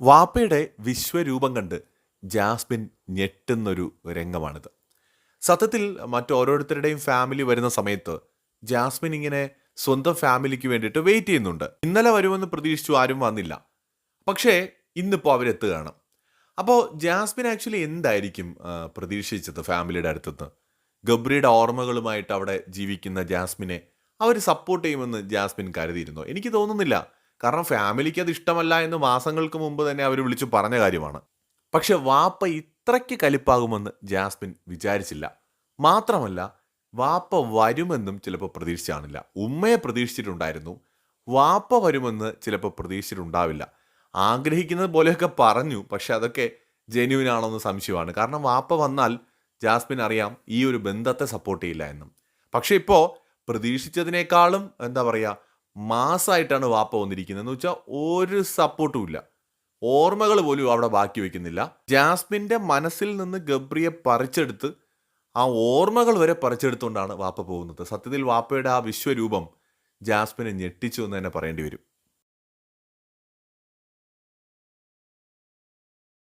വാപ്പയുടെ വിശ്വരൂപം കണ്ട് ജാസ്മിൻ ഞെട്ടുന്നൊരു രംഗമാണിത്. സത്യത്തിൽ മറ്റോരോരുത്തരുടെയും ഫാമിലി വരുന്ന സമയത്ത് ജാസ്മിൻ ഇങ്ങനെ സ്വന്തം ഫാമിലിക്ക് വേണ്ടിയിട്ട് വെയിറ്റ് ചെയ്യുന്നുണ്ട്. ഇന്നലെ വരുമെന്ന് പ്രതീക്ഷിച്ചു, ആരും വന്നില്ല. പക്ഷേ ഇന്നിപ്പോൾ അവരെത്തുകയാണ്. അപ്പോൾ ജാസ്മിൻ ആക്ച്വലി എന്തായിരിക്കും പ്രതീക്ഷിച്ചത് ഫാമിലിയുടെ അടുത്തുനിന്ന്? ഗബ്രിയുടെ ഓർമ്മകളുമായിട്ട് അവിടെ ജീവിക്കുന്ന ജാസ്മിനെ അവർ സപ്പോർട്ട് ചെയ്യുമെന്ന് ജാസ്മിൻ കരുതിയിരുന്നോ? എനിക്ക് തോന്നുന്നില്ല. കാരണം ഫാമിലിക്ക് അത് ഇഷ്ടമല്ല എന്ന് മാസങ്ങൾക്ക് മുമ്പ് തന്നെ അവർ വിളിച്ചു പറഞ്ഞ കാര്യമാണ്. പക്ഷെ വാപ്പ ഇത്രയ്ക്ക് കലിപ്പാകുമെന്ന് ജാസ്മിൻ വിചാരിച്ചില്ല. മാത്രമല്ല, വാപ്പ വരുമെന്നും ചിലപ്പോൾ പ്രതീക്ഷിച്ച് കാണില്ല. ഉമ്മയെ പ്രതീക്ഷിച്ചിട്ടുണ്ടായിരുന്നു, വാപ്പ വരുമെന്ന് ചിലപ്പോൾ പ്രതീക്ഷിച്ചിട്ടുണ്ടാവില്ല. ആഗ്രഹിക്കുന്നത് പോലെയൊക്കെ പറഞ്ഞു, പക്ഷെ അതൊക്കെ ജെന്യുവിൻ ആണോന്ന് സംശയമാണ്. കാരണം വാപ്പ വന്നാൽ ജാസ്മിൻ അറിയാം ഈ ഒരു ബന്ധത്തെ സപ്പോർട്ട് ചെയ്യില്ല എന്നും. പക്ഷെ ഇപ്പോൾ പ്രതീക്ഷിച്ചതിനേക്കാളും എന്താ പറയുക, മാസമായിട്ടാണ് വാപ്പ വന്നിരിക്കുന്നത്. എന്ന് വെച്ചാൽ ഒരു സപ്പോർട്ടും ഇല്ല, ഓർമ്മകൾ പോലും അവിടെ ബാക്കി വെക്കുന്നില്ല. ജാസ്മിൻ്റെ മനസ്സിൽ നിന്ന് ഗബ്രിയെ പറിച്ചെടുത്ത് ആ ഓർമ്മകൾ വരെ പറിച്ചെടുത്തുകൊണ്ടാണ് വാപ്പ പോകുന്നത്. സത്യത്തിൽ വാപ്പയുടെ ആ വിശ്വരൂപം ജാസ്മിനെ ഞെട്ടിച്ചു എന്ന് തന്നെ പറയേണ്ടി വരും.